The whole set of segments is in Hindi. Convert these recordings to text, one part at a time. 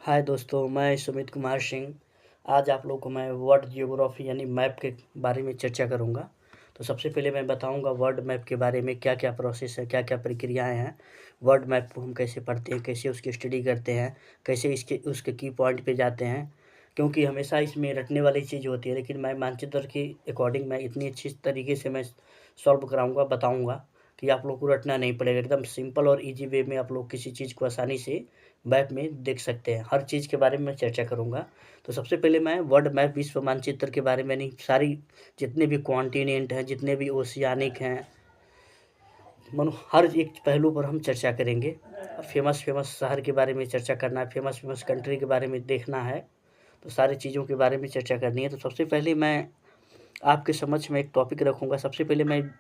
हाय दोस्तों, मैं सुमित कुमार सिंह। आज आप लोगों को मैं वर्ल्ड जियोग्राफी यानी मैप के बारे में चर्चा करूंगा। तो सबसे पहले मैं बताऊंगा वर्ल्ड मैप के बारे में क्या क्या प्रोसेस है, क्या क्या प्रक्रियाएं हैं। वर्ल्ड मैप को हम कैसे पढ़ते हैं, कैसे उसकी स्टडी करते हैं, कैसे इसके उसके की पॉइंट पे जाते हैं। क्योंकि हमेशा इसमें रटने वाली चीज़ होती है, लेकिन मैं मानचित्र के अकॉर्डिंग मैं इतनी अच्छी तरीके से मैं सॉल्व कराऊँगा, बताऊँगा कि आप लोग को रटना नहीं पड़ेगा। एकदम सिंपल और ईजी वे में आप लोग किसी चीज़ को आसानी से मैप में देख सकते हैं। हर चीज़ के बारे में मैं चर्चा करूँगा। तो सबसे पहले मैं वर्ल्ड मैप विश्व मानचित्र के बारे में नहीं, सारी जितने भी कॉन्टिनेंट हैं, जितने भी ओशियानिक हैं, मानो हर एक पहलू पर हम चर्चा करेंगे। फेमस फेमस शहर के बारे में चर्चा करना है, फेमस फेमस कंट्री के बारे में देखना है। तो सारी चीज़ों के बारे में चर्चा करनी है। तो सबसे पहले मैं आपके समक्ष में एक टॉपिक रखूँगा। सबसे पहले मैं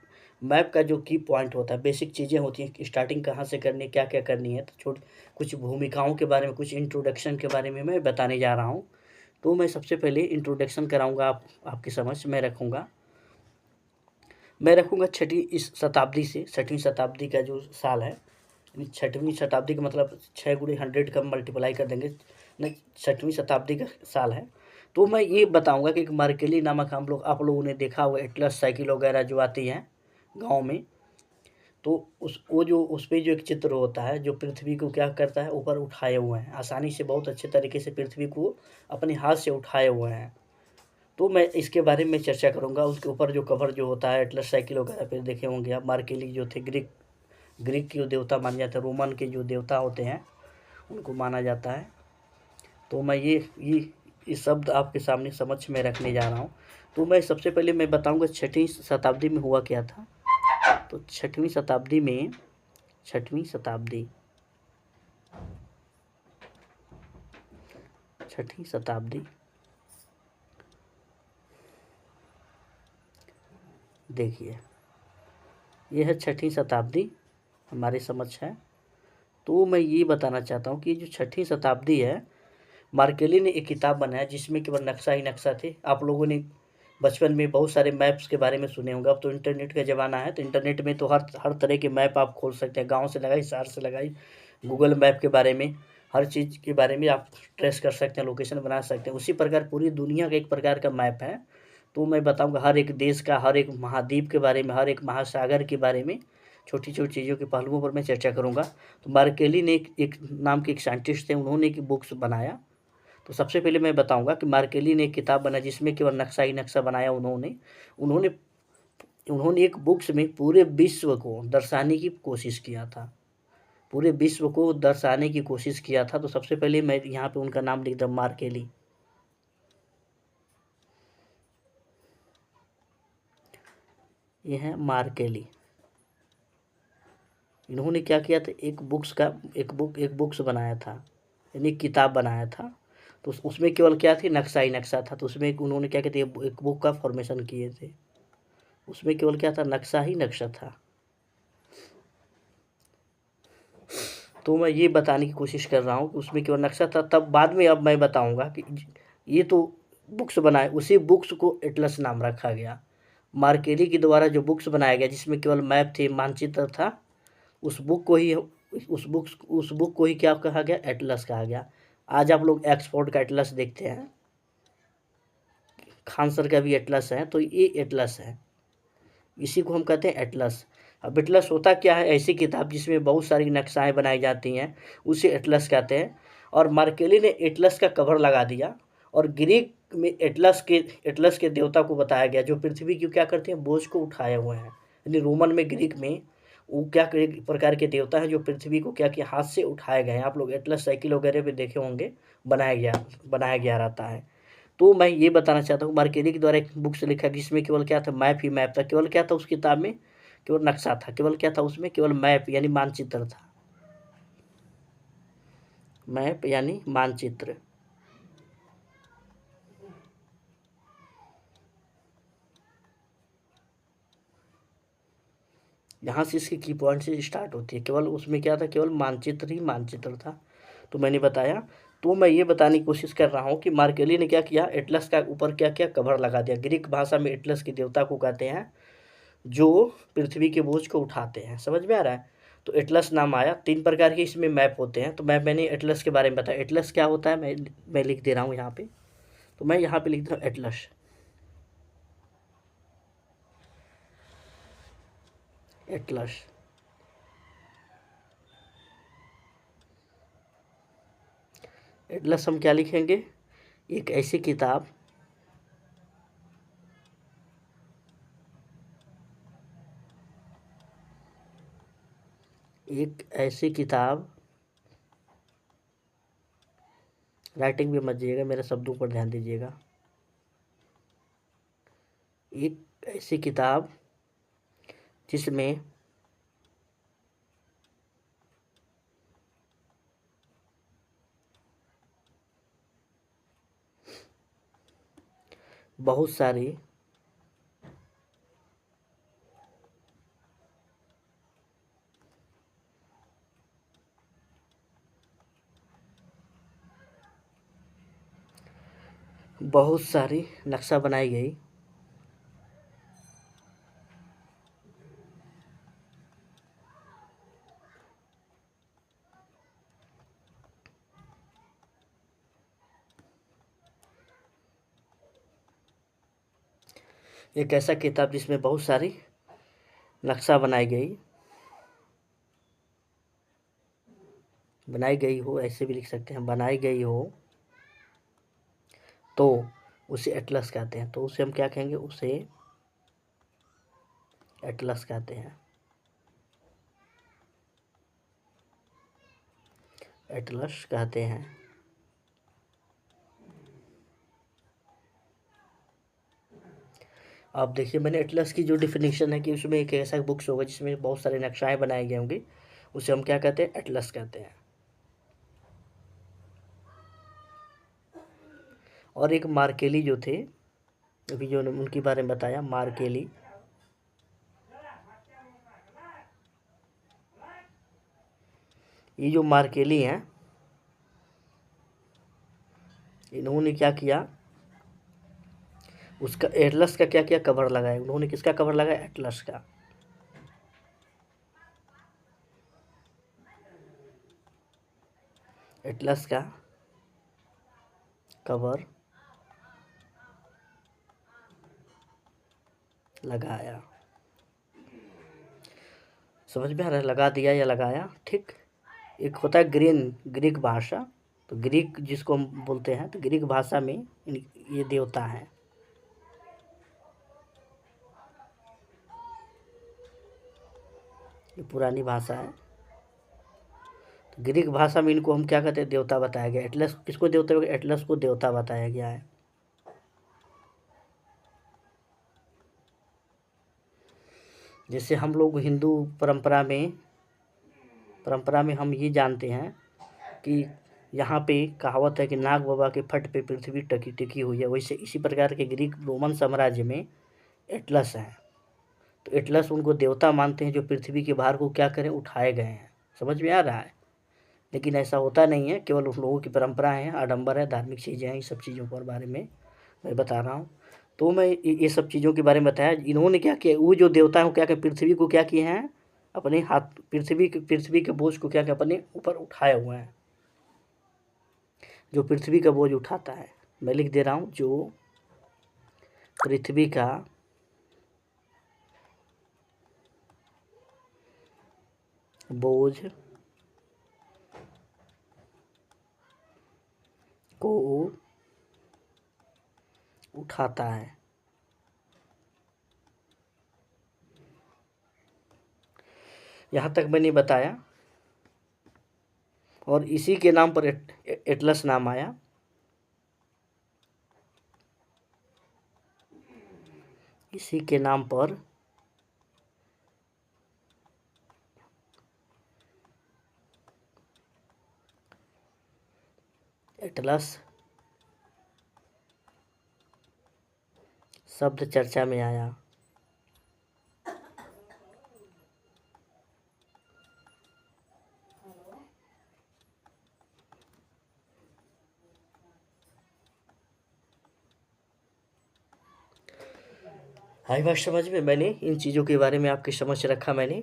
मैप का जो की पॉइंट होता है, बेसिक चीज़ें होती हैं कि स्टार्टिंग कहाँ से करनी है, क्या-क्या करनी है। तो कुछ भूमिकाओं के बारे में, कुछ इंट्रोडक्शन के बारे में मैं बताने जा रहा हूँ। तो मैं सबसे पहले इंट्रोडक्शन कराऊँगा, आपके समक्ष मैं रखूँगा। मैं रखूँगा 6वीं शताब्दी से। 6वीं शताब्दी का जो साल है, यानी 6वीं शताब्दी का मतलब 6 गुणे 100 का मल्टीप्लाई कर देंगे, नहीं 6वीं शताब्दी का साल है। तो मैं ये बताऊँगा कि एक मर्केली नामक आप लोगों ने देखा होगा एटलस साइकिल वगैरह जो आती हैं गाँव में। तो उस पे जो एक चित्र होता है, जो पृथ्वी को क्या करता है, ऊपर उठाए हुए हैं, आसानी से बहुत अच्छे तरीके से पृथ्वी को अपने हाथ से उठाए हुए हैं। तो मैं इसके बारे में चर्चा करूँगा। उसके ऊपर जो कवर जो होता है एटलस साइकिल वगैरह पे देखे होंगे आप। मार्केली जो थे ग्रीक के जो देवता माने जाते हैं, रोमन के जो देवता होते हैं उनको माना जाता है। तो मैं ये शब्द आपके सामने समक्ष में रखने जा रहा हूँ। तो मैं सबसे पहले मैं बताऊँगा 6वीं शताब्दी में हुआ क्या था। तो 6वीं शताब्दी में 6वीं शताब्दी 6वीं शताब्दी देखिए, ये है 6वीं शताब्दी हमारे समक्ष है। तो मैं ये बताना चाहता हूँ कि जो 6वीं शताब्दी है, मार्केली ने एक किताब बनाया जिसमें केवल नक्शा ही नक्शा थे। आप लोगों ने बचपन में बहुत सारे मैप्स के बारे में सुने होंगे। अब तो इंटरनेट का ज़माना है, तो इंटरनेट में तो हर तरह के मैप आप खोल सकते हैं। गाँव से लगाई, शहर से लगाई, गूगल मैप के बारे में, हर चीज़ के बारे में आप ट्रेस कर सकते हैं, लोकेशन बना सकते हैं। उसी प्रकार पूरी दुनिया का एक प्रकार का मैप है। तो मैं बताऊँगा हर एक देश का, हर एक महाद्वीप के बारे में, हर एक महासागर के बारे में, छोटी-छोटी चीज़ों के पहलुओं पर मैं चर्चा करूँगा। तो मार्केली ने एक नाम के एक साइंटिस्ट थे, उन्होंने एक बुक्स बनाया। तो सबसे पहले मैं बताऊँगा कि मार्केली ने एक किताब बनाई जिसमें केवल नक्शा ही नक्शा बनाया उन्होंने। उन्होंने उन्होंने एक बुक्स में पूरे विश्व को दर्शाने की कोशिश किया था। पूरे विश्व को दर्शाने की कोशिश किया था। तो सबसे पहले मैं यहाँ पे उनका नाम लिख दूँ, मार्केली। ये है मार्केली। इन्होंने क्या किया था, एक बुक्स बनाया था, यानी किताब बनाया था। तो उसमें केवल क्या थी, नक्शा ही नक्शा था। तो उसमें उन्होंने क्या कहते हैं, एक बुक का फॉर्मेशन किए थे। उसमें केवल क्या था, नक्शा ही नक्शा था। तो मैं ये बताने की कोशिश कर रहा हूँ कि उसमें केवल नक्शा था। तब बाद में अब मैं बताऊँगा कि ये तो बुक्स बनाए, उसी बुक्स को एटलस नाम रखा गया। मार्केली के द्वारा जो बुक्स बनाया गया जिसमें केवल मैप थे, मानचित्र था, उस बुक को ही क्या कहा गया, एटलस कहा गया। आज आप लोग एक्सफोर्ड का एटलस देखते हैं, खान सर का भी एटलस है, तो ये एटलस है, इसी को हम कहते हैं एटलस। अब एटलस होता क्या है, ऐसी किताब जिसमें बहुत सारी नक्शाएं बनाई जाती हैं, उसे एटलस कहते हैं। और मार्केली ने एटलस का कवर लगा दिया। और ग्रीक में एटलस के देवता को बताया गया जो पृथ्वी की क्या करते हैं, बोझ को उठाए हुए हैं। यानी रोमन में, ग्रीक में वो क्या प्रकार के देवता हैं जो पृथ्वी को क्या किया, हाथ से उठाए गए हैं। आप लोग एटलस साइकिल वगैरह पे देखे होंगे, बनाया गया रहता है। तो मैं ये बताना चाहता हूँ, मार्केली के द्वारा एक बुक से लिखा जिसमें केवल क्या था, मैप ही मैप था। केवल क्या था उस किताब में, केवल नक्शा था। केवल क्या था उसमें, केवल मैप यानी मानचित्र था। मैप यानी मानचित्र। यहाँ से इसकी की पॉइंट से स्टार्ट होती है। केवल उसमें क्या था, केवल मानचित्र ही मानचित्र था। तो मैंने बताया। तो मैं ये बताने की कोशिश कर रहा हूँ कि मार्केली ने क्या किया, एटलस का ऊपर क्या किया, कवर लगा दिया। ग्रीक भाषा में एटलस के देवता को कहते हैं जो पृथ्वी के बोझ को उठाते हैं। समझ में आ रहा है। तो एटलस नाम आया। 3 प्रकार के इसमें मैप होते हैं, तो मैंने एटलस के बारे में बताया। एटलस क्या होता है मैं लिख दे रहा हूँ यहाँ पे। तो मैं यहाँ पे लिख दे रहा हूँ एटलस। एटलस एटलस हम क्या लिखेंगे? एक ऐसी किताब राइटिंग भी मत जाइएगा, मेरे शब्दों पर ध्यान दीजिएगा। एक ऐसी किताब जिसमें बहुत सारी नक्शा बनाई गई। एक ऐसा किताब जिसमें बहुत सारी नक्शा बनाई गई हो, ऐसे भी लिख सकते हैं, बनाई गई हो, तो उसे एटलस कहते हैं। तो उसे हम क्या कहेंगे? उसे एटलस कहते हैं। एटलस कहते हैं। अब देखिए, मैंने एटलस की जो डिफिनीशन है कि उसमें एक ऐसा बुक्स होगा जिसमें बहुत सारे नक्शाएं बनाए गए होंगे, उसे हम क्या कहते हैं? एटलस कहते हैं। और एक मार्केली जो थे, अभी जो उनके बारे में बताया, मार्केली। ये जो मार्केली हैं, इन्होंने क्या किया? उसका एटलस का क्या किया? कवर लगाया। उन्होंने किसका कवर लगाया? एटलस का। एटलस का कवर लगाया। समझ में आ रहा है? लगा दिया या लगाया, ठीक। एक होता है ग्रीक भाषा, तो ग्रीक जिसको हम बोलते हैं, तो ग्रीक भाषा में ये देवता है। ये पुरानी भाषा है। तो ग्रीक भाषा में इनको हम क्या कहते हैं? देवता बताया गया। एटलस किसको देवता? एटलस को देवता बताया गया है। जैसे हम लोग हिंदू परंपरा में हम ये जानते हैं कि यहाँ पे कहावत है कि नाग बाबा के फट पे पृथ्वी टकी टिकी हुई है, वैसे इसी प्रकार के ग्रीक रोमन साम्राज्य में एटलस है। तो एटलस उनको देवता मानते हैं जो पृथ्वी के भार को क्या करें? उठाए गए हैं। समझ में आ रहा है? लेकिन ऐसा होता नहीं है, केवल उन लोगों की परंपराएं हैं, आडंबर है, धार्मिक चीज़ें हैं। ये सब चीज़ों पर बारे में मैं बता रहा हूँ। तो मैं ये सब चीज़ों के बारे में बताया। इन्होंने क्या किया? वो जो देवता है वो क्या किया? पृथ्वी को क्या किए हैं? अपने हाथ, पृथ्वी के बोझ को क्या किया? अपने ऊपर उठाए हुए हैं। जो पृथ्वी का बोझ उठाता है, मैं लिख दे रहा हूँ, जो पृथ्वी का बोझ को उठाता है। यहाँ तक मैंने बताया, और इसी के नाम पर एटलस नाम आया। इसी के नाम पर एटलस शब्द चर्चा में आया। हाई बात समझ में? मैंने इन चीज़ों के बारे में आपकी समझ रखा मैंने।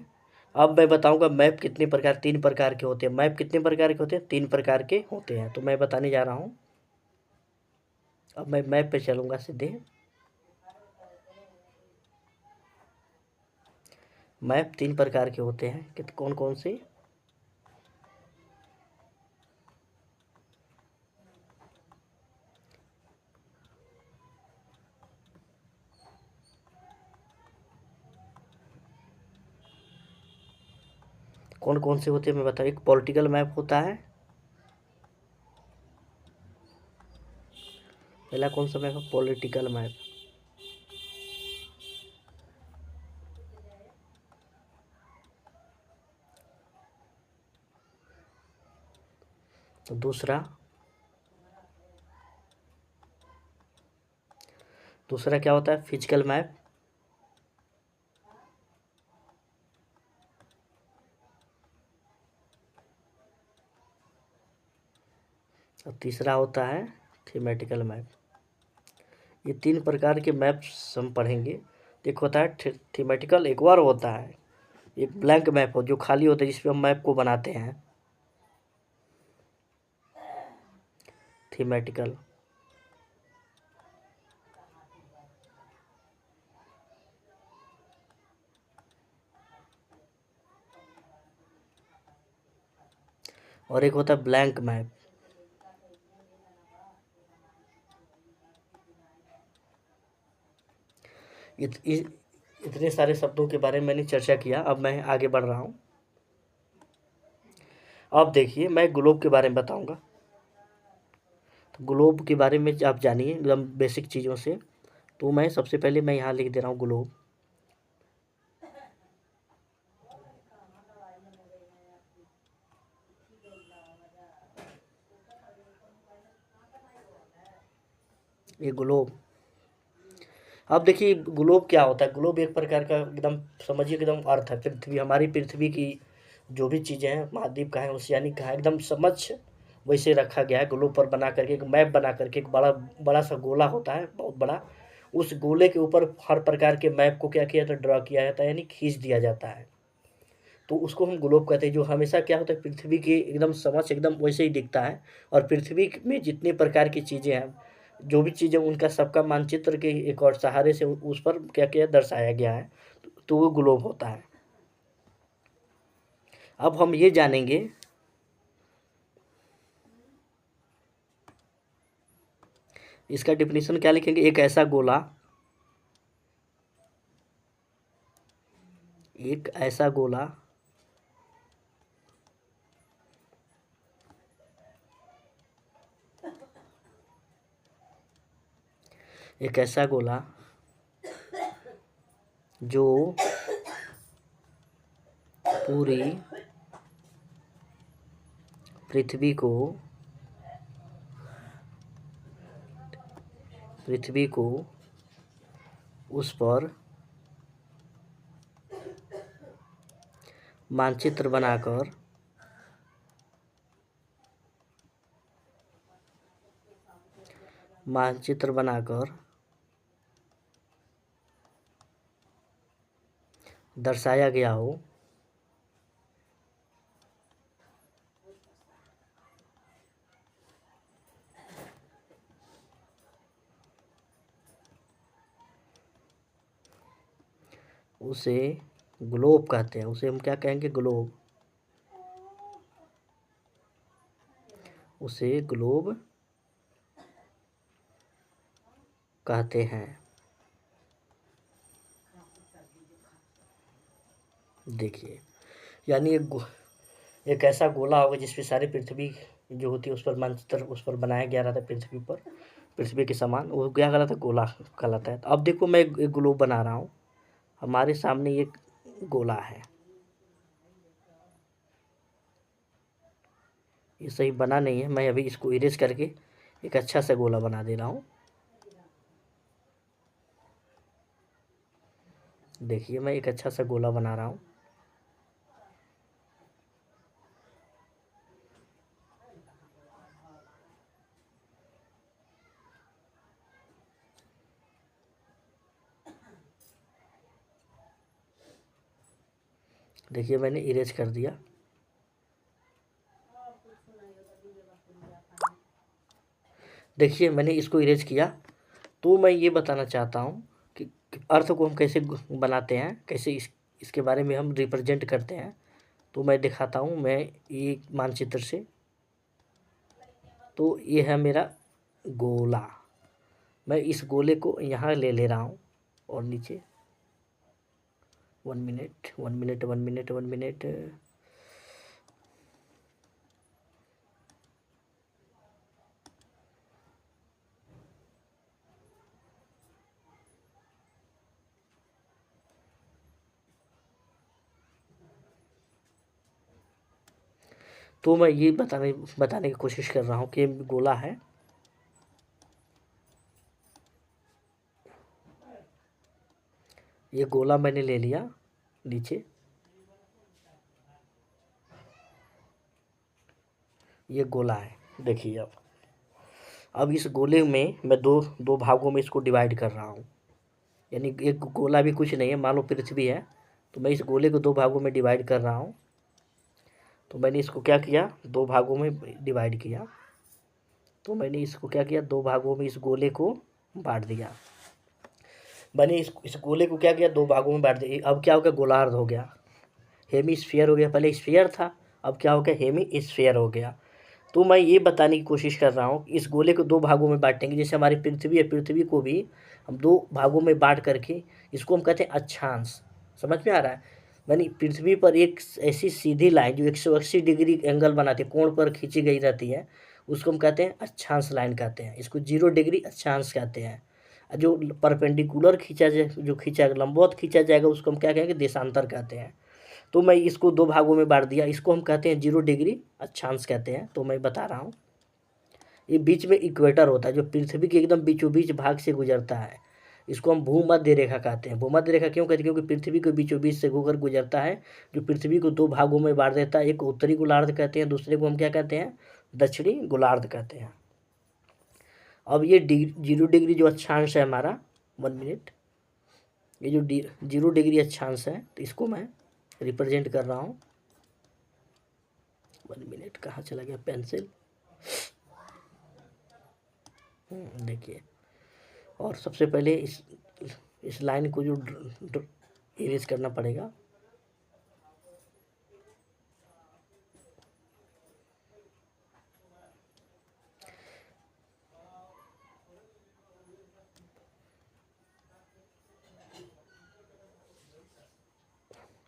अब मैं बताऊंगा मैप कितने प्रकार, 3 प्रकार के होते हैं। मैप कितने प्रकार के होते हैं? 3 प्रकार के होते हैं। तो मैं बताने जा रहा हूँ। अब मैं मैप पे चलूँगा सीधे। मैप 3 प्रकार के होते हैं। कौन कौन से? कौन कौन से होते हैं मैं बताऊँ। एक पॉलिटिकल मैप होता है। पहला कौन सा मैप है? Political map. तो दूसरा क्या होता है? Physical map. और तीसरा होता है थीमेटिकल मैप। ये 3 प्रकार के मैप्स हम पढ़ेंगे। एक होता है थीमेटिकल, एक और होता है एक ब्लैंक मैप हो जो खाली होता है, जिसपे हम मैप को बनाते हैं। थीमेटिकल। और एक होता है ब्लैंक मैप। इतने सारे शब्दों के बारे में मैंने चर्चा किया। अब मैं आगे बढ़ रहा हूँ। अब देखिए, मैं ग्लोब के बारे में बताऊंगा। तो ग्लोब के बारे में आप जानिए एकदम बेसिक चीज़ों से। तो मैं सबसे पहले मैं यहाँ लिख दे रहा हूँ ग्लोब। ये ग्लोब। अब देखिए ग्लोब क्या होता है। ग्लोब एक प्रकार का एकदम समझिए एकदम अर्थ है। पृथ्वी, हमारी पृथ्वी की जो भी चीज़ें हैं, महाद्वीप का है, ओशियानिक का है, एकदम समझ वैसे रखा गया है। ग्लोब पर बना करके एक मैप बना करके, एक बड़ा बड़ा सा गोला होता है बहुत बड़ा। उस गोले के ऊपर हर प्रकार के मैप को क्या किया जाता है? ड्रा किया जाता है, यानी खींच दिया जाता है। तो उसको हम ग्लोब कहते हैं। जो हमेशा क्या होता है, पृथ्वी की एकदम समझ एकदम वैसे ही दिखता है। और पृथ्वी में जितने प्रकार की चीज़ें हैं, जो भी चीज़ें, उनका सबका मानचित्र के एक और सहारे से उस पर क्या क्या दर्शाया गया है। तो वो ग्लोब होता है। अब हम ये जानेंगे, इसका डिफिनीशन क्या लिखेंगे। एक ऐसा गोला, एक ऐसा गोला एक ऐसा गोला जो पूरी पृथ्वी को उस पर मानचित्र बनाकर मानचित्र बनाकर दर्शाया गया हो, उसे ग्लोब कहते हैं। उसे हम क्या कहेंगे? ग्लोब। उसे ग्लोब कहते हैं। देखिए, यानी एक ऐसा गोला होगा जिसपे सारी पृथ्वी जो होती है उस पर मानचित्र उस पर बनाया गया रहता है। पृथ्वी पर, पृथ्वी के समान वो क्या कहलाता है? गोला कहलाता है। तो अब देखो, मैं एक ग्लोब बना रहा हूँ। हमारे सामने एक गोला है। ये सही बना नहीं है। मैं अभी इसको इरेज करके एक अच्छा सा गोला बना दे रहा हूँ। देखिए, मैं एक अच्छा सा गोला बना रहा हूँ। देखिए मैंने इरेज कर दिया। देखिए मैंने इसको इरेज किया। तो मैं ये बताना चाहता हूँ कि अर्थ को हम कैसे बनाते हैं, कैसे इसके बारे में हम रिप्रेजेंट करते हैं। तो मैं दिखाता हूँ मैं ये मानचित्र से। तो ये है मेरा गोला। मैं इस गोले को यहाँ ले रहा हूँ और नीचे 1 मिनट 1 मिनट 1 मिनट 1 मिनट। तो मैं ये बताने की कोशिश कर रहा हूँ कि गोला है। ये गोला मैंने ले लिया नीचे। ये गोला है। देखिए अब इस गोले में मैं दो भागों में इसको डिवाइड कर रहा हूँ। यानी एक गोला भी कुछ नहीं है, मान लो पृथ्वी है। तो मैं इस गोले को 2 भागों में डिवाइड कर रहा हूँ। तो मैंने इसको क्या किया, 2 भागों में डिवाइड किया। तो मैंने इसको क्या किया, 2 भागों में इस गोले को बांट दिया। मैंने इस गोले को क्या किया, 2 भागों में बांट दिया। अब क्या हो गया, गोलार्ध हो गया, हेमी स्फीयर हो गया। पहले स्फीयर था, अब क्या हो गया, हेमी स्फीयर हो गया। तो मैं ये बताने की कोशिश कर रहा हूँ इस गोले को 2 भागों में बांटेंगे। जैसे हमारी पृथ्वी है, पृथ्वी को भी हम 2 भागों में बांट करके इसको हम कहते हैं अक्षांश। समझ में आ रहा है। यानी पृथ्वी पर एक ऐसी सीधी लाइन जो 180 डिग्री एंगल बनाती है, कोण पर खींची गई रहती है, उसको हम कहते हैं अक्षांश लाइन कहते हैं। इसको 0 डिग्री अक्षांश कहते हैं। जो परपेंडिकुलर खींचा जाए, जो खींचा लंबवत खींचा जाएगा, उसको हम क्या कहेंगे, देशांतर कहते हैं। तो मैं इसको 2 भागों में बांट दिया। इसको हम कहते हैं 0 डिग्री अक्षांश कहते हैं। तो मैं बता रहा हूँ, ये बीच में इक्वेटर होता है जो पृथ्वी के एकदम बीचों बीच भाग से गुजरता है। इसको हम भूमध्य रेखा कहते हैं। भूमध्य रेखा क्यों कहते हैं, क्योंकि पृथ्वी के बीचों बीच से होकर गुजरता है, जो पृथ्वी को 2 भागों में बांट देता है। एक को उत्तरी गोलार्ध कहते हैं, दूसरे को हम क्या कहते हैं, दक्षिणी गोलार्ध कहते हैं। अब ये 0 डिग्री जो अक्षांश है हमारा, 1 मिनट, ये जो 0 डिग्री अक्षांश है, तो इसको मैं रिप्रेजेंट कर रहा हूँ। 1 मिनट, कहाँ चला गया पेंसिल। देखिए, और सबसे पहले इस लाइन को जो इरेज करना पड़ेगा।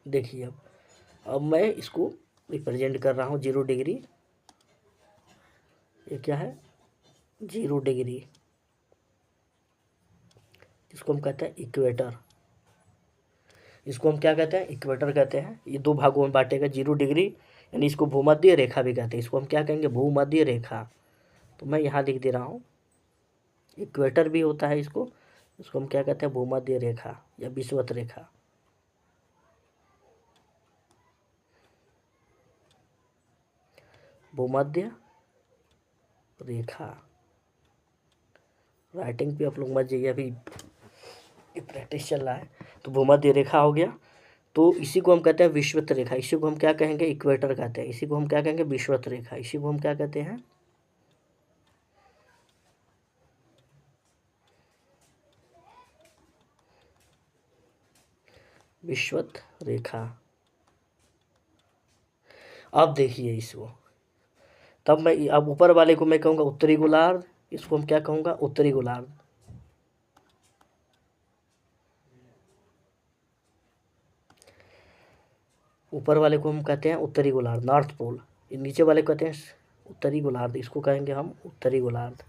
देखिए अब मैं इसको रिप्रेजेंट कर रहा हूँ 0 डिग्री। ये क्या है, 0 डिग्री, इसको हम कहते हैं इक्वेटर। इसको हम क्या कहते हैं, इक्वेटर कहते हैं। ये 2 भागों में बांटेगा 0 डिग्री, यानी इसको भूमध्य रेखा भी कहते हैं। इसको हम क्या कहेंगे, भूमध्य रेखा। तो मैं यहाँ लिख दे रहा हूँ, इक्वेटर भी होता है इसको। इसको हम क्या कहते हैं, भूमध्य रेखा या विषुवत रेखा। भूमध्य रेखा। राइटिंग पे आप लोग मत जाइए, अभी प्रैक्टिस चल रहा है। तो भूमध्य रेखा हो गया। तो इसी को हम कहते हैं विषुवत रेखा। इसी को हम क्या कहेंगे, इक्वेटर कहते हैं। इसी को हम क्या कहेंगे, विषुवत रेखा। इसी को हम क्या कहते हैं, विषुवत रेखा। अब देखिए इसको, तब मैं अब ऊपर वाले को मैं कहूँगा उत्तरी गोलार्ध। इसको हम क्या कहूँगा, उत्तरी गोलार्ध। ऊपर वाले को हम कहते हैं उत्तरी गोलार्ध, नॉर्थ पोल। नीचे वाले को कहते हैं उत्तरी गोलार्ध, इसको कहेंगे हम उत्तरी गोलार्ध।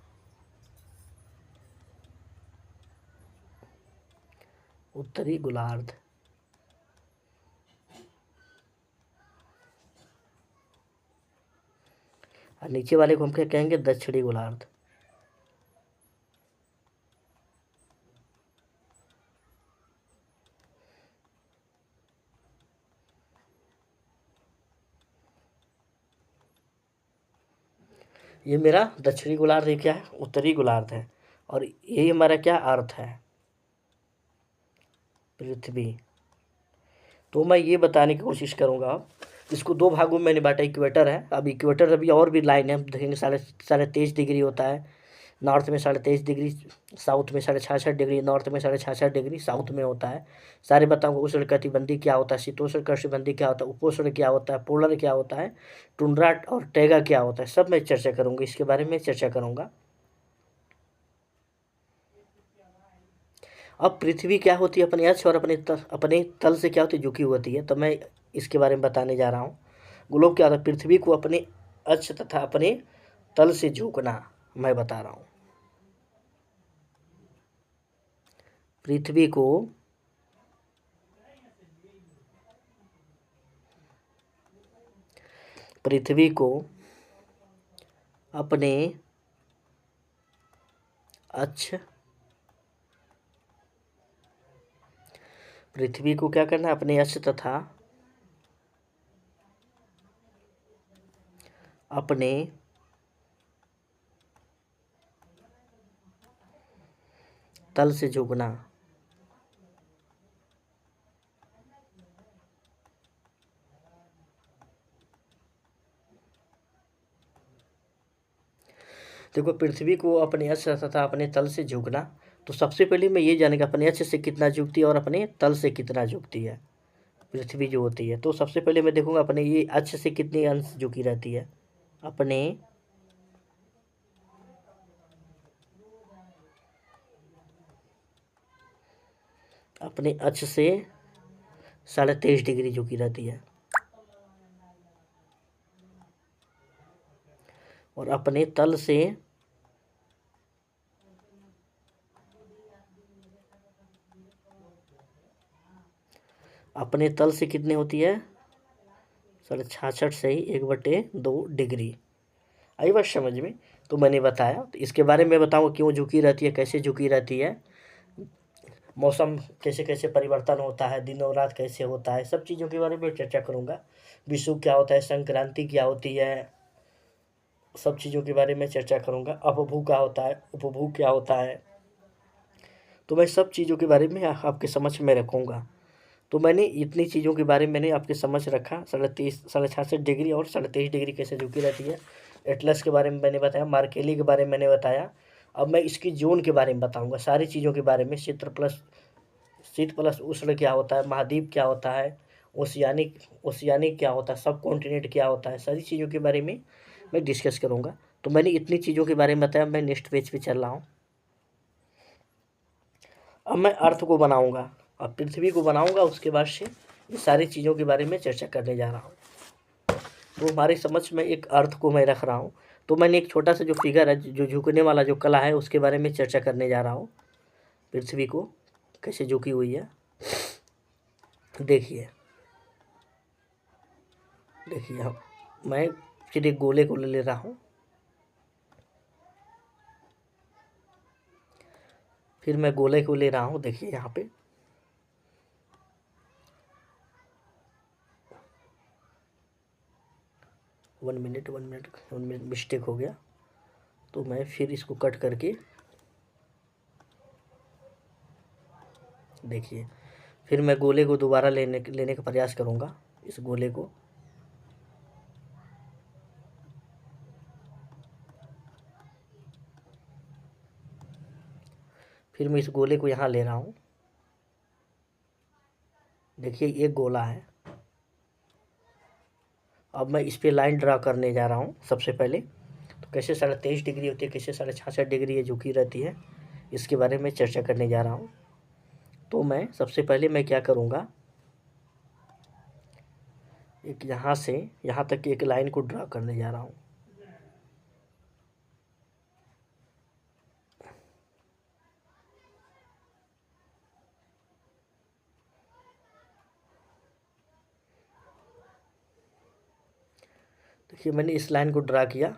उत्तरी गोलार्ध। और नीचे वाले को हम क्या कहेंगे, दक्षिणी गोलार्ध। ये मेरा दक्षिणी गोलार्ध, ये क्या है, उत्तरी गोलार्ध है। और ये हमारा क्या, अर्थ है, पृथ्वी। तो मैं ये बताने की कोशिश करूँगा अब। इसको दो भागों में मैंने बांटा, इक्वेटर है, अब इक्वेटर अभी और भी लाइन है, हम देखेंगे 23.5 डिग्री होता है नॉर्थ में, 23.5 डिग्री साउथ में, 66.5 डिग्री नॉर्थ में, 66.5 डिग्री साउथ में होता है। सारे बताऊंगा उष्णकटिबंधीय क्या होता है, शीतोष्ण कटिबंधीय क्या होता है, उपोष्ण क्या होता है, पोलर क्या होता है, टुंड्रा और टैगा क्या होता है, सब मैं चर्चा करूँगा, इसके बारे में चर्चा करूँगा। अब पृथ्वी क्या होती है अपने अक्ष और अपने तल से क्या होती है, झुकी होती है, तो मैं इसके बारे में बताने जा रहा हूँ। ग्लोब क्या होता है, पृथ्वी को अपने अक्ष तथा अपने तल से झुकना मैं बता रहा हूँ। पृथ्वी को पृथ्वी को अपने अक्ष पृथ्वी को क्या करना है, अपने अक्ष तथा अपने तल से झुकना। देखो, पृथ्वी को अपने अक्ष तथा अपने तल से झुकना, तो सबसे पहले मैं ये जानेगा अपने अक्ष से कितना झुकती है और अपने तल से कितना झुकती है पृथ्वी जो होती है। तो सबसे पहले मैं देखूंगा अपने ये अक्ष से कितने अंश झुकी रहती है। अपने अपने अक्ष से 23.5 डिग्री झुकी रहती है और अपने तल से कितने होती है, 66.5 से ही 1/2 डिग्री। आई बात समझ में। तो मैंने बताया, तो इसके बारे में बताऊँ क्यों झुकी रहती है, कैसे झुकी रहती है, मौसम कैसे कैसे परिवर्तन होता है, दिन और रात कैसे होता है, सब चीज़ों के बारे में चर्चा करूँगा। विषुव क्या होता है, संक्रांति क्या होती है, सब चीज़ों के बारे में चर्चा करूँगा। अपभू क्या होता है, उपभू क्या होता है, तो मैं सब चीज़ों के बारे में आपके समझ में रखूँगा। तो मैंने इतनी चीज़ों के बारे में मैंने आपके समझ रखा, 66.5 डिग्री और 23.5 डिग्री कैसे झुकी रहती है। एटलस के बारे में मैंने बताया, मार्केली के बारे में मैंने बताया। अब मैं इसकी जोन के बारे में बताऊंगा, सारी चीज़ों के बारे में। शीत प्लस उष्ण क्या होता है, महाद्वीप क्या होता है, ओशियानिक क्या होता है, सब कॉन्टिनेंट क्या होता है, सारी चीज़ों के बारे में मैं डिस्कस करूँगा। तो मैंने इतनी चीज़ों के बारे में बताया, मैं नेक्स्ट पेज पे चल रहा हूँ। अब मैं अर्थ को बनाऊंगा, अब पृथ्वी को बनाऊंगा, उसके बाद से ये सारी चीज़ों के बारे में चर्चा करने जा रहा हूँ। तो हमारी समझ में एक अर्थ को मैं रख रहा हूँ। तो मैंने एक छोटा सा जो फिगर है, जो झुकने वाला जो कला है, उसके बारे में चर्चा करने जा रहा हूँ। पृथ्वी को कैसे झुकी हुई है, देखिए देखिए हम मैं फिर एक गोले को ले रहा हूँ, फिर मैं गोले को ले रहा हूँ। देखिए यहाँ पे 1 मिनट मिस्टेक हो गया, तो मैं फिर इसको कट करके देखिए, फिर मैं गोले को दोबारा लेने का प्रयास करूँगा, इस गोले को। फिर मैं इस गोले को यहाँ ले रहा हूँ। देखिए एक गोला है। अब मैं इस पे लाइन ड्रा करने जा रहा हूँ सबसे पहले। तो कैसे 23.5 डिग्री होती है, कैसे 66.5 डिग्री ये झुकी रहती है, इसके बारे में चर्चा करने जा रहा हूँ। तो मैं सबसे पहले मैं क्या करूँगा, एक यहाँ से यहाँ तक की एक लाइन को ड्रा करने जा रहा हूँ। देखिए मैंने इस लाइन को ड्रा किया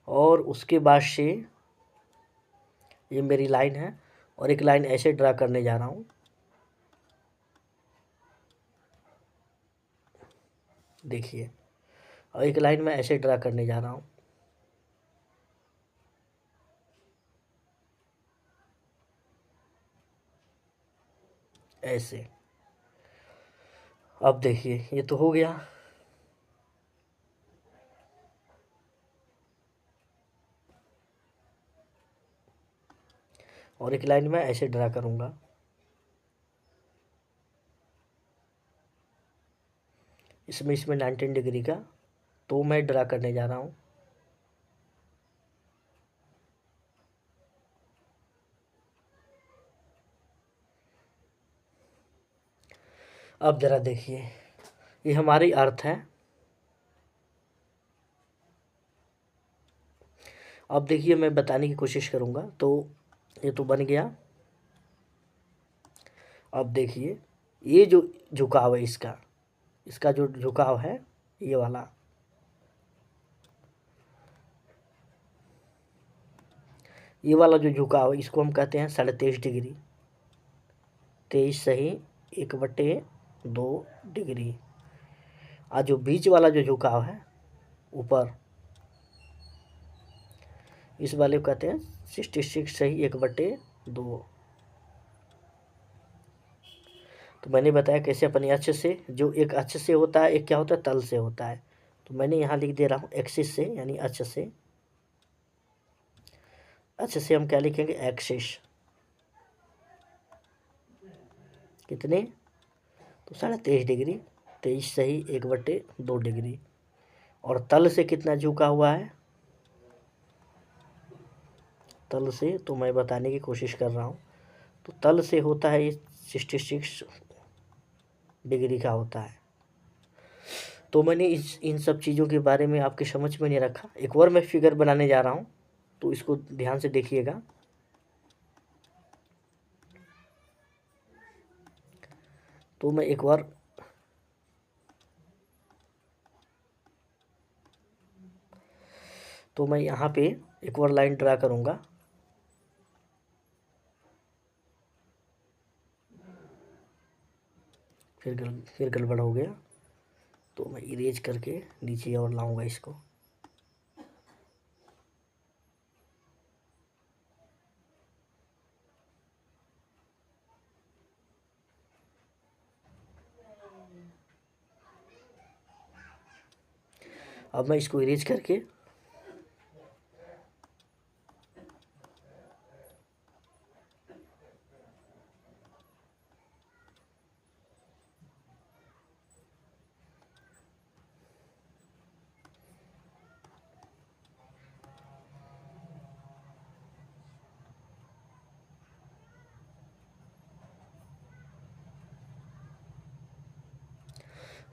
और उसके बाद से ये मेरी लाइन है, और एक लाइन ऐसे ड्रा करने जा रहा हूँ। देखिए, और एक लाइन मैं ऐसे ड्रा करने जा रहा हूँ। ऐसे अब देखिए ये तो हो गया। और एक लाइन में ऐसे ड्रा करूँगा। इसमें 19 डिग्री का तो मैं ड्रा करने जा रहा हूँ। अब ज़रा देखिए, ये हमारी अर्थ है। अब देखिए मैं बताने की कोशिश करूँगा। तो ये तो बन गया। अब देखिए ये जो झुकाव है इसका जो झुकाव है ये वाला, जो झुकाव है इसको हम कहते हैं 23.5 डिग्री। 23 सही 1/2 डिग्री। और जो बीच वाला जो झुकाव है ऊपर, इस वाले को कहते हैं 66 सही 1/2। तो मैंने बताया कैसे अपने अक्ष से, जो एक अक्ष से होता है एक क्या होता है तल से होता है। तो मैंने यहाँ लिख दे रहा हूँ एक्सिस से, यानी अक्ष से। अक्ष से हम क्या लिखेंगे एक्सिस। कितने, तो 23.5 डिग्री। 23 सही 1/2 डिग्री। और तल से कितना झुका हुआ है, तल से तो मैं बताने की कोशिश कर रहा हूँ। तो तल से होता है ये 66 डिग्री का होता है। तो मैंने इन सब चीज़ों के बारे में आपके समझ में नहीं रखा। एक और मैं फिगर बनाने जा रहा हूँ, तो इसको ध्यान से देखिएगा। तो मैं एक बार यहाँ पे एक और लाइन ड्रा करूँगा। फिर गड़बड़ हो गया, तो मैं इरेज करके नीचे और लाऊंगा इसको। अब मैं इसको इरेज करके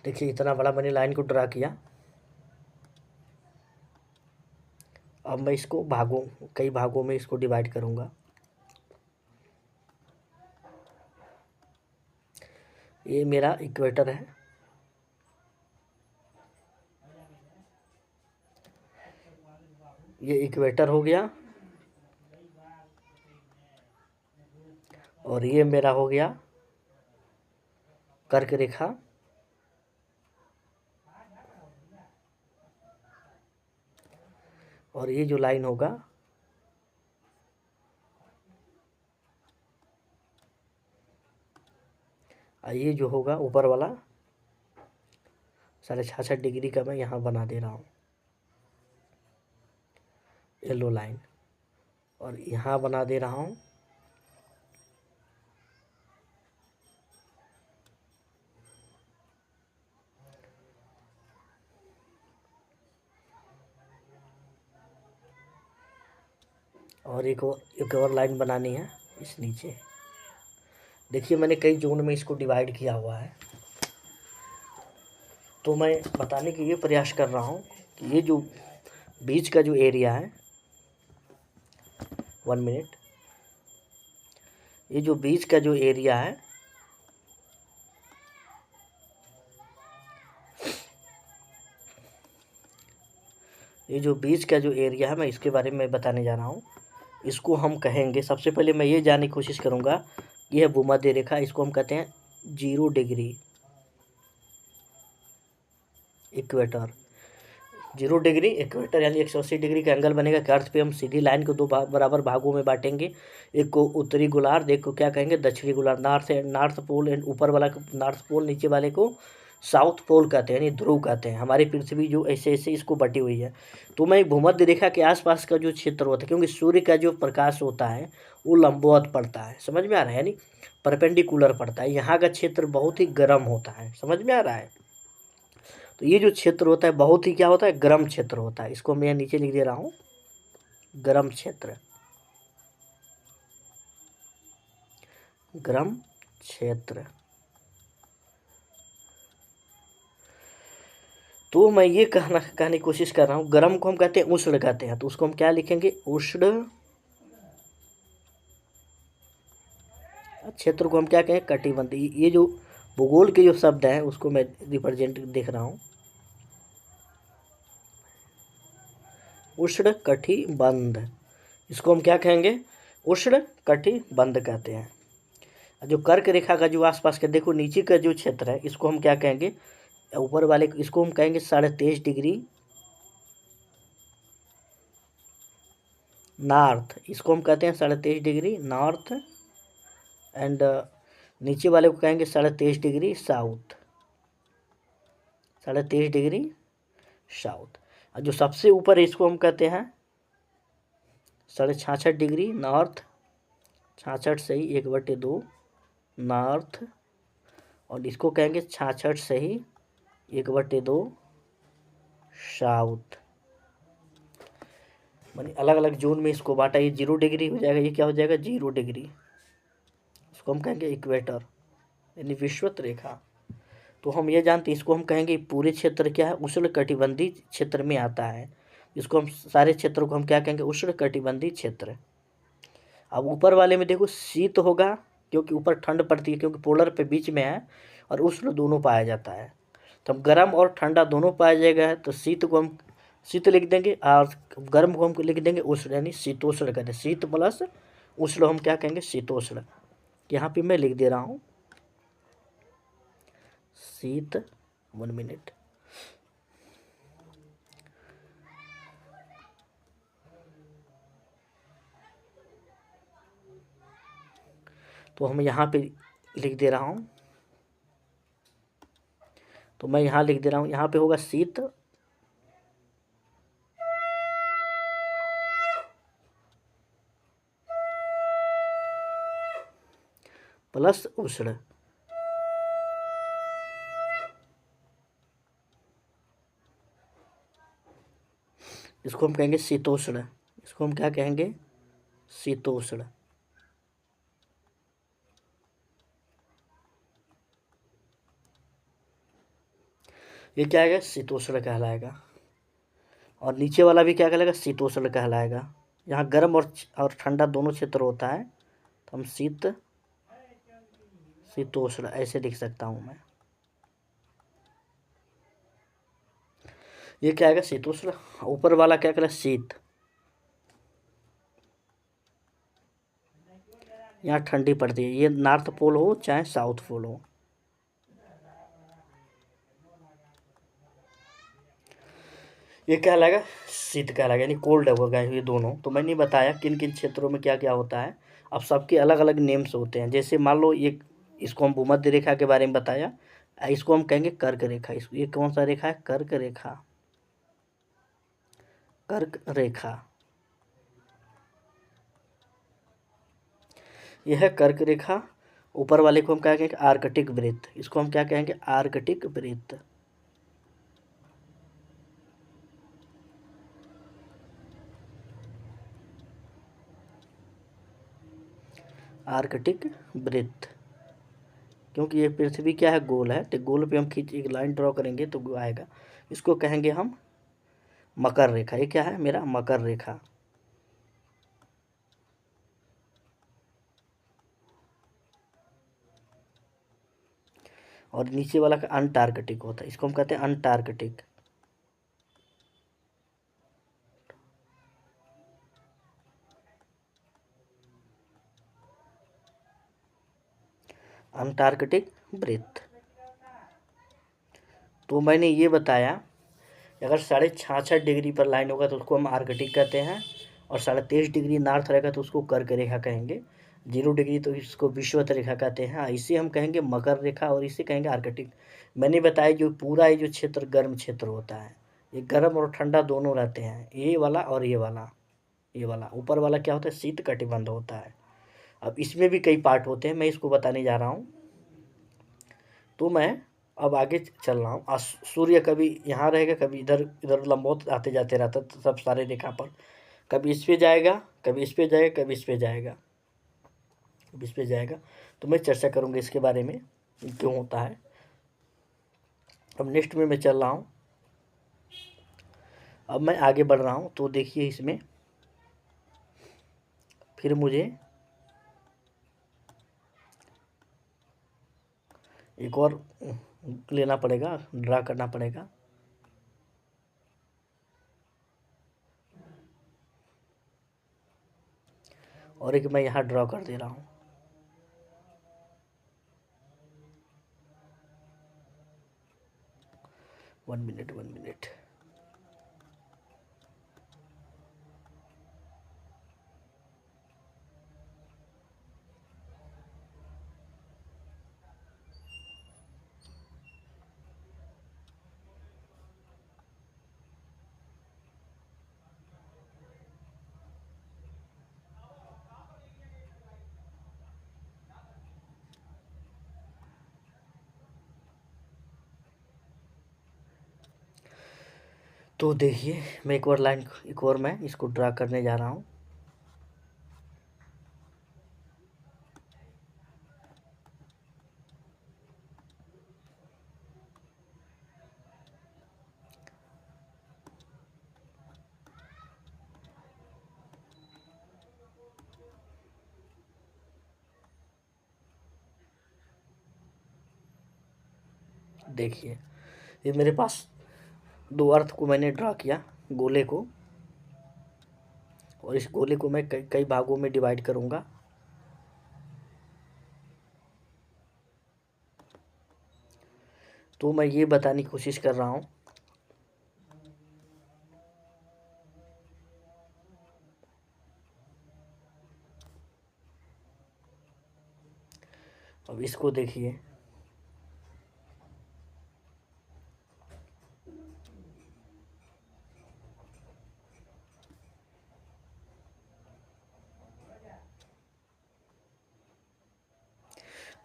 देखिए इतना बड़ा मैंने लाइन को ड्रा किया। अब मैं इसको कई भागों में इसको डिवाइड करूँगा। ये मेरा इक्वेटर है। ये इक्वेटर हो गया। और ये मेरा हो गया कर्क रेखा। और ये जो लाइन होगा ये जो होगा ऊपर वाला 66.5 डिग्री का मैं यहाँ बना दे रहा हूँ येलो लाइन। और यहाँ बना दे रहा हूँ और एक और लाइन बनानी है इस नीचे। देखिए मैंने कई जोन में इसको डिवाइड किया हुआ है। तो मैं बताने के ये प्रयास कर रहा हूँ कि ये जो बीच का जो एरिया है 1 मिनट, ये जो बीच का जो एरिया है मैं इसके बारे में बताने जा रहा हूँ। इसको हम कहेंगे, सबसे पहले मैं ये जानने की कोशिश करूँगा, यह भूमध्य रेखा, इसको हम कहते हैं 0 डिग्री इक्वेटर। 0 डिग्री इक्वेटर यानी 180 डिग्री का एंगल बनेगा। के अर्थ पे हम सीधी लाइन को दो बराबर भागों में बांटेंगे। एक को उत्तरी गोलार्ध, एक को क्या कहेंगे दक्षिणी गोलार्ध। नॉर्थ पोल एंड ऊपर वाला को नॉर्थ पोल, नीचे वाले को साउथ पोल कहते हैं यानी ध्रुव कहते हैं। हमारी पृथ्वी जो ऐसे ऐसे इसको बटी हुई है। तो मैं भूमध्य रेखा के आसपास का जो क्षेत्र होता है, क्योंकि सूर्य का जो प्रकाश होता है वो लंबवत पड़ता है, समझ में आ रहा है, यानी परपेंडिकुलर पड़ता है। यहाँ का क्षेत्र बहुत ही गर्म होता है, समझ में आ रहा है। तो ये जो क्षेत्र होता है बहुत ही क्या होता है, गर्म क्षेत्र होता है। इसको मैं नीचे लिख दे रहा हूँ, गर्म क्षेत्र, गर्म क्षेत्र। तो मैं ये कहने की कोशिश कर रहा हूँ, गर्म को हम कहते हैं उष्ण कहते हैं, तो उसको हम क्या लिखेंगे, उष्ण। क्षेत्र को हम क्या कहें, कटिबंधीय। ये जो भूगोल के जो शब्द हैं उसको मैं रिप्रेजेंट देख रहा हूँ, उष्ण कटिबंध। इसको हम क्या कहेंगे, उष्ण कटिबंध कहते हैं। जो कर्क रेखा का जो आसपास का देखो नीचे का जो क्षेत्र है इसको हम क्या कहेंगे, ऊपर वाले इसको हम कहेंगे 23.5 डिग्री नॉर्थ। इसको हम कहते हैं 23.5 डिग्री नॉर्थ। एंड नीचे वाले को कहेंगे 23.5 डिग्री साउथ, 23.5 डिग्री साउथ। और जो सबसे ऊपर है इसको हम कहते हैं 66.5 डिग्री नॉर्थ, 66 सही 1/2 नॉर्थ। और इसको कहेंगे 66 सही 1/2 साउथ। मानी अलग अलग जोन में इसको बांटा। ये 0 डिग्री हो जाएगा, ये क्या हो जाएगा 0 डिग्री। इसको हम कहेंगे इक्वेटर यानी विषुवत रेखा। तो हम ये जानते हैं, इसको हम कहेंगे पूरे क्षेत्र क्या है, उष्ण कटिबंधीय क्षेत्र में आता है। इसको हम सारे क्षेत्रों को हम क्या कहेंगे, उष्ण कटिबंधीय क्षेत्र। अब ऊपर वाले में देखो शीत होगा, क्योंकि ऊपर ठंड पड़ती है, क्योंकि पोलर पे बीच में है, और उष्ण दोनों पाया जाता है। तो हम गर्म और ठंडा दोनों पाया जाएगा, तो शीत को हम शीत लिख देंगे और गर्म को हम लिख देंगे उष्ण, यानी शीतोष्ण कहते हैं। शीत प्लस उष्ण हम क्या कहेंगे, शीतोष्ण। यहाँ पे मैं लिख दे रहा हूँ शीत। 1 मिनट। तो हम यहाँ पे लिख दे रहा हूँ, तो मैं यहाँ लिख दे रहा हूँ, यहाँ पे होगा शीत प्लस उष्ण। इसको हम कहेंगे शीतोष्ण। इसको हम क्या कहेंगे, शीतोष्ण। ये क्या आएगा, शीतोष्ण कहलाएगा। और नीचे वाला भी क्या कहलाएगा, शीतोष्ण कहलाएगा। यहाँ गर्म और ठंडा दोनों क्षेत्र होता है, तो हम शीतोष्ण ऐसे लिख सकता हूँ मैं। ये क्या आएगा, शीतोष्ण। ऊपर वाला क्या कहलाएगा, शीत। यहाँ ठंडी पड़ती है, ये नॉर्थ पोल हो चाहे साउथ पोल हो। ये क्या कहलाएगा, शीत कहलाएगा, यानी कोल्ड होगा ये दोनों। तो मैंने बताया किन किन क्षेत्रों में क्या क्या होता है। अब सबके अलग अलग नेम्स होते हैं। जैसे मान लो ये, इसको हम भूमध्य रेखा के बारे में बताया, इसको हम कहेंगे कर्क रेखा। इसको ये कौन सा रेखा है, कर्क रेखा, कर्क रेखा। यह है कर्क रेखा। ऊपर वाले को हम क्या कहेंगे, आर्कटिक वृत्त। इसको हम क्या कहेंगे, आर्कटिक वृत्त। आर्कटिक वृत्त, क्योंकि ये पृथ्वी क्या है, गोल है, तो गोल पे हम खींच एक लाइन ड्रॉ करेंगे तो आएगा। इसको कहेंगे हम मकर रेखा। ये क्या है मेरा, मकर रेखा। और नीचे वाला का अंटार्कटिक होता है, इसको हम कहते हैं अंटार्कटिक। अंटार्कटिक वृत्त। तो मैंने ये बताया अगर 66.5 पर लाइन होगा तो उसको हम आर्कटिक कहते हैं, और 23.5 नॉर्थ रहेगा तो उसको कर्क रेखा कहेंगे। 0 डिग्री तो इसको विषुवत रेखा कहते हैं, इसे हम कहेंगे मकर रेखा, और इसे कहेंगे आर्कटिक। मैंने बताया जो पूरा ये जो क्षेत्र गर्म क्षेत्र होता है, ये गर्म और ठंडा दोनों रहते हैं, ये वाला और ये वाला। ये वाला ऊपर वाला क्या होता है, शीत कटिबंध होता है। अब इसमें भी कई पार्ट होते हैं, मैं इसको बताने जा रहा हूँ। तो मैं अब आगे चल रहा हूँ। सूर्य कभी यहाँ रहेगा, कभी इधर इधर लंबवत आते जाते रहता है, तो सब सारे रेखा पर कभी इस पे जाएगा, कभी इस पे जाएगा, कभी इस पे जाएगा, कभी इस पे जाएगा। तो मैं चर्चा करूँगा इसके बारे में क्यों होता है। अब नेक्स्ट में मैं चल रहा हूँ, अब मैं आगे बढ़ रहा हूँ। तो देखिए इसमें फिर मुझे एक और लेना पड़ेगा, ड्रा करना पड़ेगा। और एक मैं यहाँ ड्रा कर दे रहा हूँ। One minute. तो देखिए मैं एक और लाइन, एक और मैं इसको ड्रा करने जा रहा हूँ। देखिए ये मेरे पास दो अर्थ को मैंने ड्रा किया, गोले को, और इस गोले को मैं कई कई भागों में डिवाइड करूँगा। तो मैं ये बताने की कोशिश कर रहा हूँ, अब इसको देखिए।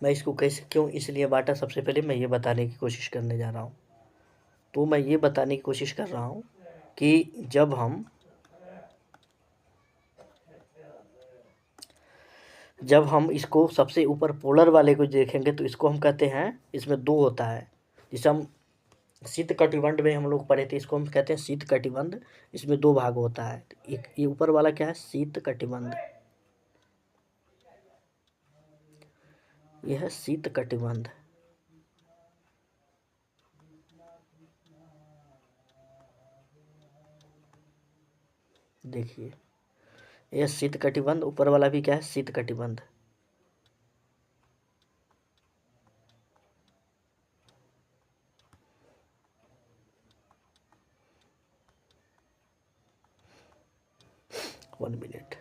मैं इसको कैसे क्यों इसलिए बांटा, सबसे पहले मैं ये बताने की कोशिश करने जा रहा हूँ। तो मैं ये बताने की कोशिश कर रहा हूँ कि जब हम इसको सबसे ऊपर पोलर वाले को देखेंगे तो इसको हम कहते हैं, इसमें दो होता है, जिसे हम शीत कटिबंध में हम लोग पढ़े थे, इसको हम कहते हैं शीत कटिबंध। इसमें दो भाग होता है, एक ये ऊपर वाला क्या है, शीत कटिबंध, यह है शीत कटिबंध। देखिए यह शीत कटिबंध, ऊपर वाला भी क्या है, शीत कटिबंध। One minute.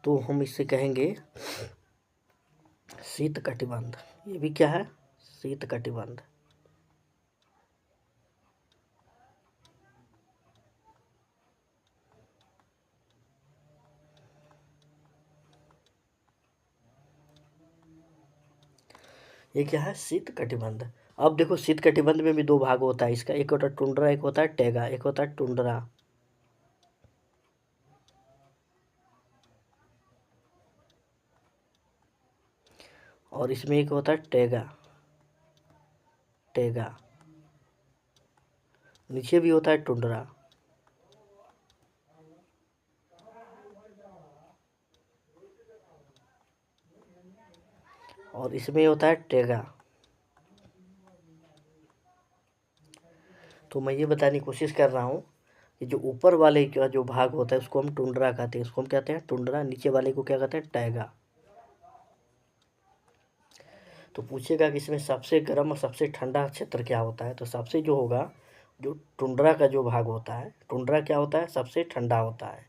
तो हम इसे कहेंगे शीत कटिबंध। ये भी क्या है, शीत कटिबंध। ये क्या है, शीत कटिबंध। अब देखो शीत कटिबंध में भी दो भाग होता है इसका, एक होता है टुंड्रा, एक होता है टैगा, एक होता है टुंड्रा, और इसमें एक होता है टैगा। टैगा नीचे भी होता है टुंड्रा। और इसमें होता है टैगा। तो मैं ये बताने की कोशिश कर रहा हूँ कि जो ऊपर वाले का जो भाग होता है उसको हम टुंड्रा कहते हैं, उसको हम कहते हैं टुंड्रा, नीचे वाले को क्या कहते हैं, टैगा। तो पूछेगा कि इसमें सबसे गर्म और सबसे ठंडा क्षेत्र क्या होता है, तो सबसे जो होगा, जो टुंड्रा का जो भाग होता है, टुंड्रा क्या होता है, सबसे ठंडा होता है।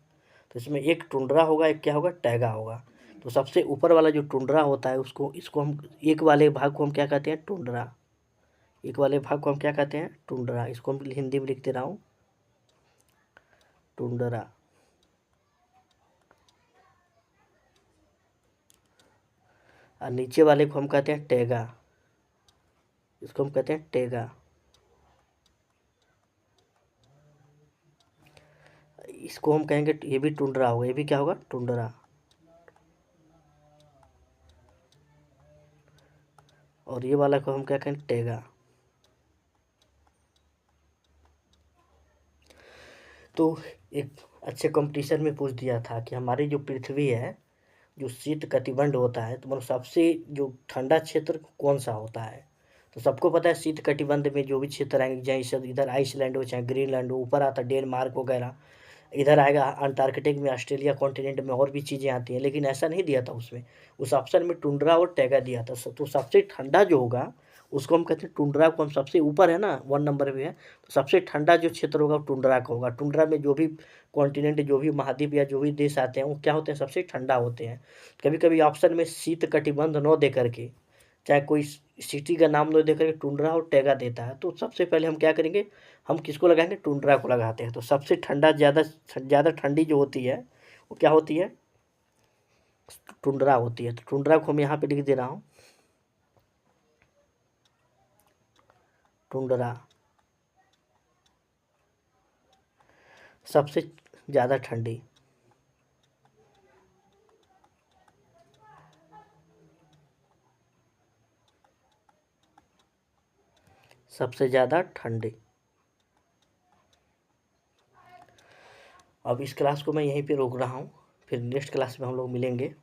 तो इसमें एक टुंड्रा होगा, एक क्या होगा, टैगा होगा। तो सबसे ऊपर वाला जो टुंड्रा होता है उसको, इसको हम, एक वाले भाग को हम क्या कहते हैं, टुंड्रा। एक वाले भाग को हम क्या कहते हैं, टुंड्रा। इसको हम हिंदी में लिख दे रहा हूँ, टुंड्रा। और नीचे वाले को हम कहते हैं टैगा, इसको हम कहते हैं टैगा। इसको हम कहेंगे, ये भी टुंड्रा होगा, ये भी क्या होगा, टुंड्रा। और ये वाला को हम क्या कहेंगे, टैगा। तो एक अच्छे कंपटीशन में पूछ दिया था कि हमारी जो पृथ्वी है, जो शीत कटिबंध होता है, तो मतलब सबसे जो ठंडा क्षेत्र कौन सा होता है। तो सबको पता है शीत कटिबंध में जो भी क्षेत्र आएंगे, जैसे इधर आइसलैंड हो चाहे ग्रीनलैंड हो, ऊपर आता डेनमार्क वगैरह, इधर आएगा अंटार्कटिक में, ऑस्ट्रेलिया कॉन्टिनेंट में, और भी चीज़ें आती हैं, लेकिन ऐसा नहीं दिया था उसमें। उस ऑप्शन में टुंड्रा और टैगा दिया था। तो सबसे ठंडा जो होगा उसको हम कहते हैं टुंड्रा को, हम सबसे ऊपर है ना, 1 नंबर पे है, तो सबसे ठंडा जो क्षेत्र होगा वो टुंड्रा का होगा। टुंड्रा में जो भी कॉन्टिनेंट, जो भी महाद्वीप या जो भी देश आते हैं वो क्या होते हैं, सबसे ठंडा होते हैं। कभी कभी ऑप्शन में शीत कटिबंध न दे करके, चाहे कोई सिटी का नाम न दे करके टुंड्रा और टैगा देता है, तो सबसे पहले हम क्या करेंगे, हम किसको लगाएंगे, टुंड्रा को लगाते हैं। तो सबसे ठंडा, ज़्यादा ज़्यादा ठंडी जो होती है वो क्या होती है, टुंड्रा होती है। तो टुंड्रा को हम यहाँ पे लिख दे रहा हूँ, टुंड्रा। सबसे ज़्यादा ठंडी, सबसे ज़्यादा ठंडी। अब इस क्लास को मैं यहीं पे रोक रहा हूँ, फिर नेक्स्ट क्लास में हम लोग मिलेंगे।